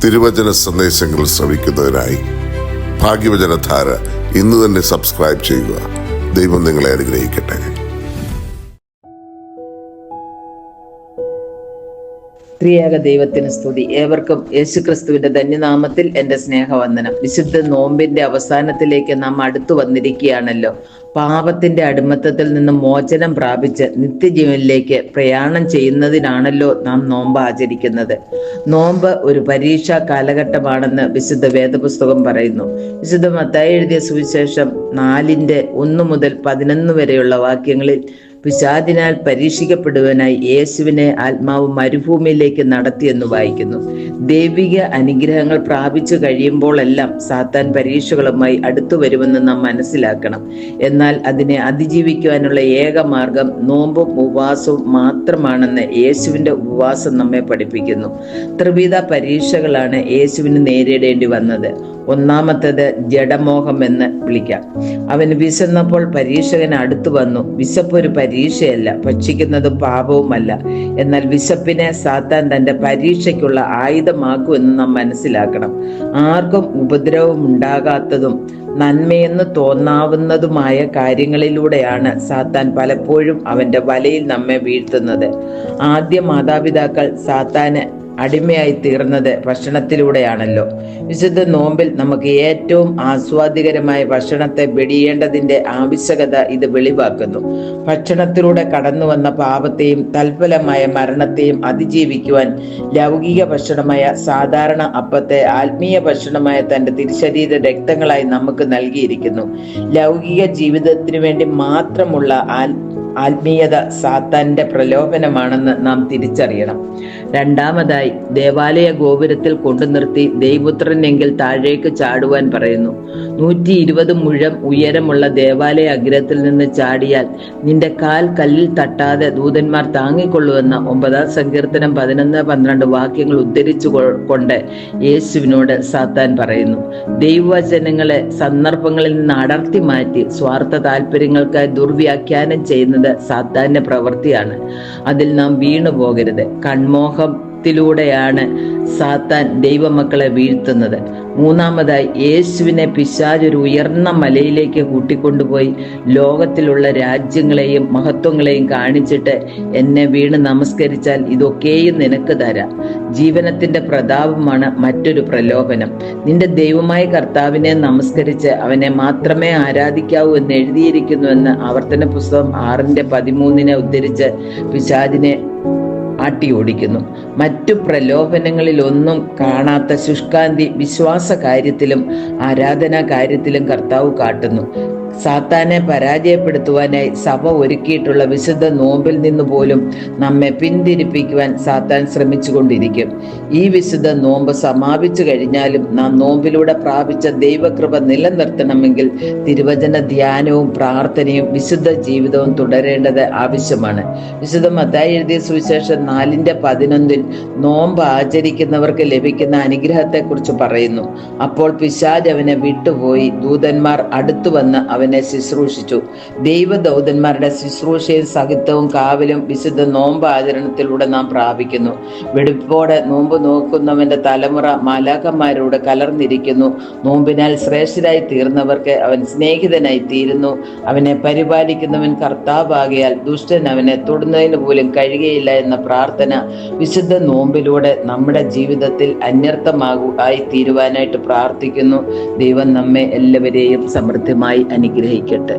തിരുവചന സന്ദേശങ്ങൾ ശ്രവിക്കുന്നതിനായി ഭാഗ്യവചനധാര ഇന്ന് തന്നെ സബ്സ്ക്രൈബ് ചെയ്യുക. ദൈവം നിങ്ങളെ അനുഗ്രഹിക്കട്ടെ. ത്രിയേക ദൈവത്തിന് സ്തുതി. ഏവർക്കും യേശുക്രിസ്തുവിന്റെ ധന്യനാമത്തിൽ എൻ്റെ സ്നേഹവന്ദനം. വിശുദ്ധ നോമ്പിന്റെ അവസാനത്തിലേക്ക് നാം അടുത്തു വന്നിരിക്കുകയാണല്ലോ. പാപത്തിന്റെ അടിമത്തത്തിൽ നിന്ന് മോചനം പ്രാപിച്ച് നിത്യജീവനിലേക്ക് പ്രയാണം ചെയ്യുന്നതിനാണല്ലോ നാം നോമ്പ് ആചരിക്കുന്നത്. നോമ്പ് ഒരു പരീക്ഷാ കാലഘട്ടമാണെന്ന് വിശുദ്ധ വേദപുസ്തകം പറയുന്നു. വിശുദ്ധ മത്തായി എഴുതിയ സുവിശേഷം 4:1 മുതൽ 11 വരെയുള്ള വാക്യങ്ങളിൽ പിശാചിനാൽ പരീക്ഷിക്കപ്പെടുവാനായി യേശുവിനെ ആത്മാവ് മരുഭൂമിയിലേക്ക് നടത്തിയെന്ന് വായിക്കുന്നു. ദൈവിക അനുഗ്രഹങ്ങൾ പ്രാപിച്ചു കഴിയുമ്പോഴെല്ലാം സാത്താൻ പരീക്ഷകളുമായി അടുത്തു വരുമെന്ന് നാം മനസ്സിലാക്കണം. എന്നാൽ അതിനെ അതിജീവിക്കുവാനുള്ള ഏക മാർഗം നോമ്പും ഉപവാസവും മാത്രമാണെന്ന് യേശുവിന്റെ ഉപവാസം നമ്മെ പഠിപ്പിക്കുന്നു. ത്രിവിധ പരീക്ഷകളാണ് യേശുവിന് നേരിടേണ്ടി വന്നത്. ഒന്നാമത്തേത് ജഡമോഹം എന്ന് വിളിക്കാം. അവന് വിശന്നപ്പോൾ പരീക്ഷകൻ അടുത്തു വന്നു. വിശപ്പ് ഒരു പരീക്ഷയല്ല, ഭക്ഷിക്കുന്നത് പാപവുമല്ല. എന്നാൽ വിശപ്പിനെ സാത്താൻ തന്റെ പരീക്ഷയ്ക്കുള്ള ആയുധമാക്കുമെന്ന് നാം മനസ്സിലാക്കണം. ആർക്കും ഉപദ്രവം ഉണ്ടാകാത്തതും നന്മയെന്ന് തോന്നാവുന്നതുമായ കാര്യങ്ങളിലൂടെയാണ് സാത്താൻ പലപ്പോഴും അവന്റെ വലയിൽ നമ്മെ വീഴ്ത്തുന്നത്. ആദ്യ മാതാപിതാക്കൾ സാത്താന് അടിമയായി തീർന്നത് ഭക്ഷണത്തിലൂടെയാണല്ലോ. വിശുദ്ധ നോമ്പിൽ നമുക്ക് ഏറ്റവും ആസ്വാദികരമായ ഭക്ഷണത്തെ വെടിയേണ്ടതിന്റെ ആവശ്യകത ഇത് വെളിവാക്കുന്നു. ഭക്ഷണത്തിലൂടെ കടന്നു വന്ന പാപത്തെയും തൽഫലമായ മരണത്തെയും അതിജീവിക്കുവാൻ ലൗകിക ഭക്ഷണമായ സാധാരണ അപ്പത്തെ ആത്മീയ ഭക്ഷണമായ തന്റെ തിരുശരീര രക്തങ്ങളായി നമുക്ക് നൽകിയിരിക്കുന്നു. ലൗകിക ജീവിതത്തിനു വേണ്ടി മാത്രമുള്ള ആത്മീയത സാത്താന്റെ പ്രലോഭനമാണെന്ന് നാം തിരിച്ചറിയണം. രണ്ടാമതായി, ദേവാലയ ഗോപുരത്തിൽ കൊണ്ടു നിർത്തി ദൈവപുത്രനെങ്കിൽ താഴേക്ക് ചാടുവാൻ പറയുന്നു. 120 മുഴം ഉയരമുള്ള ദേവാലയ അഗ്രത്തിൽ നിന്ന് ചാടിയാൽ നിന്റെ കാൽ കല്ലിൽ തട്ടാതെ ദൂതന്മാർ താങ്ങിക്കൊള്ളുവെന്ന 9-ാം സങ്കീർത്തനം 11-12 വാക്യങ്ങൾ ഉദ്ധരിച്ചു കൊണ്ട് യേശുവിനോട് സാത്താൻ പറയുന്നു. ദൈവവചനങ്ങളെ സന്ദർഭങ്ങളിൽ നിന്ന് അടർത്തി മാറ്റി സ്വാർത്ഥ താല്പര്യങ്ങൾക്കായി ദുർവ്യാഖ്യാനം ചെയ്യുന്നത് സാത്താന്റെ പ്രവൃത്തിയാണ്. അതിൽ നാം വീണു പോകരുത്. കൺമോഹത്തിലൂടെയാണ് സാത്താൻ ദൈവമക്കളെ വീഴ്ത്തുന്നത്. മൂന്നാമതായി, യേശുവിനെ പിശാച് ഒരു ഉയർന്ന മലയിലേക്ക് കൂട്ടിക്കൊണ്ടുപോയി ലോകത്തിലുള്ള രാജ്യങ്ങളെയും മഹത്വങ്ങളെയും കാണിച്ചിട്ട് എന്നെ വീണ് നമസ്കരിച്ചാൽ ഇതൊക്കെയും നിനക്ക് തരാം. ജീവനത്തിന്റെ പ്രതാപമാണ് മറ്റൊരു പ്രലോഭനം. നിന്റെ ദൈവമായ കർത്താവിനെ നമസ്കരിച്ച് അവനെ മാത്രമേ ആരാധിക്കാവൂ എന്ന് എഴുതിയിരിക്കുന്നുവെന്ന് ആവർത്തന പുസ്തകം 6:13 ഉദ്ധരിച്ച് പിശാചിനെ ആട്ടി ഓടിക്കുന്നു. മറ്റു പ്രലോഭനങ്ങളിലൊന്നും കാണാത്ത ശുഷ്കാന്തി വിശ്വാസ കാര്യത്തിലും ആരാധനാ കാര്യത്തിലും കർത്താവ് കാട്ടുന്നു. സാത്താനെ പരാജയപ്പെടുത്തുവാനായി സഭ ഒരുക്കിയിട്ടുള്ള വിശുദ്ധ നോമ്പിൽ നിന്ന് പോലും നമ്മെ പിന്തിരിപ്പിക്കുവാൻ സാത്താൻ ശ്രമിച്ചുകൊണ്ടിരിക്കും. ഈ വിശുദ്ധ നോമ്പ് സമാപിച്ചു കഴിഞ്ഞാലും നാം നോമ്പിലൂടെ പ്രാപിച്ച ദൈവകൃപ നിലനിർത്തണമെങ്കിൽ തിരുവചന ധ്യാനവും പ്രാർത്ഥനയും വിശുദ്ധ ജീവിതവും തുടരേണ്ടത് ആവശ്യമാണ്. വിശുദ്ധ മത്തായി എഴുതിയ സുവിശേഷം 4:11 നോമ്പ് ആചരിക്കുന്നവർക്ക് ലഭിക്കുന്ന അനുഗ്രഹത്തെക്കുറിച്ച് പറയുന്നു. അപ്പോൾ പിശാച് അവനെ വിട്ടുപോയി, ദൂതന്മാർ അടുത്തു വന്ന് അവനെ ശുശ്രൂഷിച്ചു. ദൈവദൂതന്മാരുടെ ശുശ്രൂഷയും സഹിത്വവും കാവലും വിശുദ്ധ നോമ്പ് ആചരണത്തിലൂടെ നാം പ്രാപിക്കുന്നു. വെടിപ്പോടെ നോമ്പ് നോക്കുന്നവന്റെ തലമുറ മാലാഖമാരോട് കലർന്നിരിക്കുന്നു. നോമ്പിനാൽ ശ്രേഷ്ഠരായി തീർന്നവർക്ക് അവൻ സ്നേഹിതനായി തീരുന്നു. അവനെ പരിപാലിക്കുന്നവൻ കർത്താവാകയാൽ ദുഷ്ടൻ അവനെ തൊടുന്നതിന് പോലും കഴിയുകയില്ല എന്ന പ്രാർത്ഥന വിശുദ്ധ നോമ്പിലൂടെ നമ്മുടെ ജീവിതത്തിൽ അന്വർത്ഥമായി തീരുവാനായിട്ട് പ്രാർത്ഥിക്കുന്നു. ദൈവം നമ്മെ എല്ലാവരെയും സമൃദ്ധമായി അനുഗ്രഹിക്കട്ടെ.